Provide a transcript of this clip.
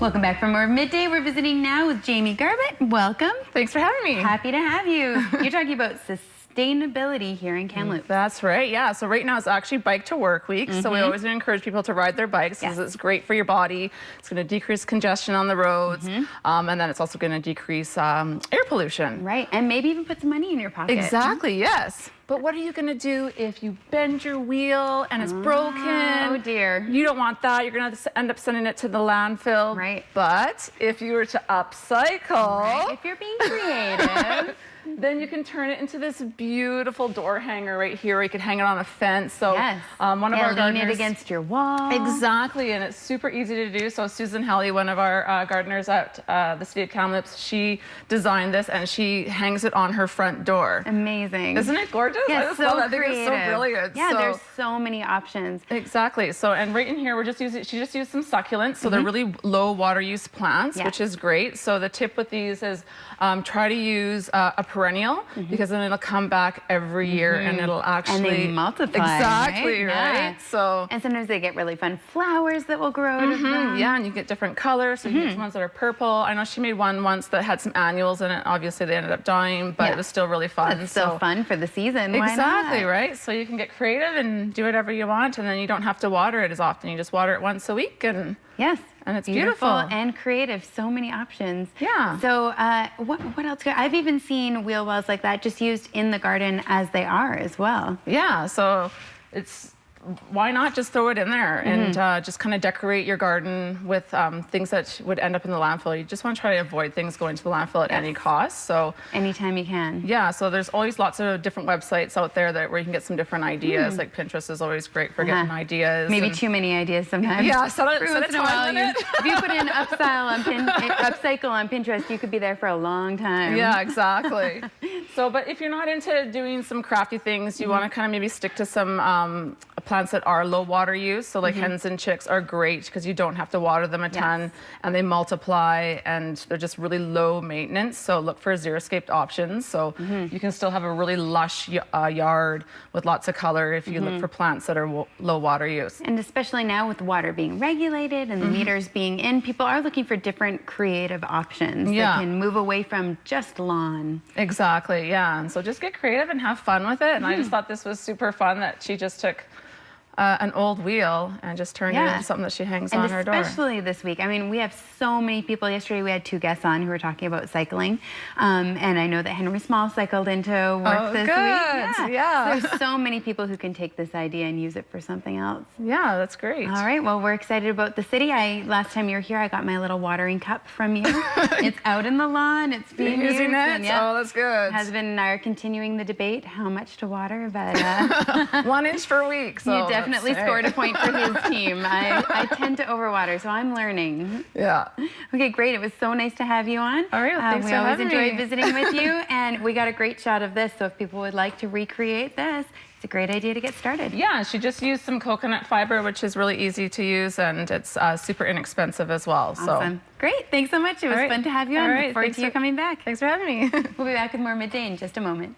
Welcome back for more Midday. We're visiting now with Jaimi Garbutt. Welcome. Thanks for having me. Happy to have you. You're talking about sustainability here in Kamloops. That's right, yeah. So right now it's actually Bike to Work Week. So we always encourage people to ride their bikes because it's great for your body. It's going to decrease congestion on the roads. And then it's also going to decrease air pollution. Right, and maybe even put some money in your pocket. Exactly, yes. But what are you going to do if you bend your wheel and it's broken? Oh dear. You don't want that. You're going to end up sending it to the landfill. Right. But if you were to upcycle, If you're being creative, then you can turn it into this beautiful door hanger right here, or you could hang it on a fence. So one of our gardeners, lean it against your wall. Exactly, and it's super easy to do. So Susan Helly, one of our gardeners at the city of Kamloops, she designed this and she hangs it on her front door. Amazing. Isn't it gorgeous? Yeah, I just so love that. I think creative. it's so brilliant. Yeah, so, there's so many options. Exactly. So, and right in here, we're just using, she just used some succulents. So they're really low water use plants, which is great. So the tip with these is try to use a perennial because then it'll come back every year and it'll actually... And they multiply, Exactly, right? Yeah. So... And sometimes they get really fun flowers that will grow out of them. Yeah, and you get different colors. So you get some ones that are purple. I know she made one once that had some annuals in it. Obviously, they ended up dying, but it was still really fun. It's still fun for the season. Why Exactly, not? right? So you can get creative and do whatever you want, and then you don't have to water it as often. You just water it once a week, and it's beautiful and creative. So many options. Yeah. So what else? I've even seen wheel wells like that just used in the garden as they are as well. Yeah. So it's... why not just throw it in there and just kind of decorate your garden with things that would end up in the landfill. You just want to try to avoid things going to the landfill at any cost. So anytime you can. Yeah, so there's always lots of different websites out there where you can get some different ideas. Like Pinterest is always great for getting ideas. Maybe too many ideas sometimes. Yeah, set a If time limit. you put in upcycle on Pinterest, you could be there for a long time. Yeah, exactly. So, but if you're not into doing some crafty things, you want to kind of maybe stick to some plants that are low water use. So like hens and chicks are great because you don't have to water them a ton and they multiply and they're just really low maintenance. So look for xeriscaped options. So you can still have a really lush yard with lots of color if you look for plants that are low water use. And especially now with water being regulated and the meters being in, people are looking for different creative options that can move away from just lawn. Exactly, yeah. And so just get creative and have fun with it. And I just thought this was super fun that she just took an old wheel and just turned it into something that she hangs on her door. And especially this week. I mean, we have so many people. Yesterday we had 2 guests on who were talking about cycling. And I know that Henry Small cycled into work this week. Yeah. So there's so many people who can take this idea and use it for something else. Yeah, that's great. All right, well, we're excited about the city. Last time you were here, I got my little watering cup from you. It's out in the lawn. It's being used. Using it? Oh, that's good. Husband and I are continuing the debate, how much to water, but... 1 inch per week. So you definitely scored a point for his team. I tend to overwater, so I'm learning. Yeah. Okay, great. It was so nice to have you on. All right, well, thanks for having me. We always enjoy visiting with you, and we got a great shot of this, so if people would like to recreate this, it's a great idea to get started. Yeah, she just used some coconut fiber, which is really easy to use, and it's super inexpensive as well. Awesome. Great. Thanks so much. It was fun to have you on. Look forward to you coming back. Thanks for having me. We'll be back with more Midday in just a moment.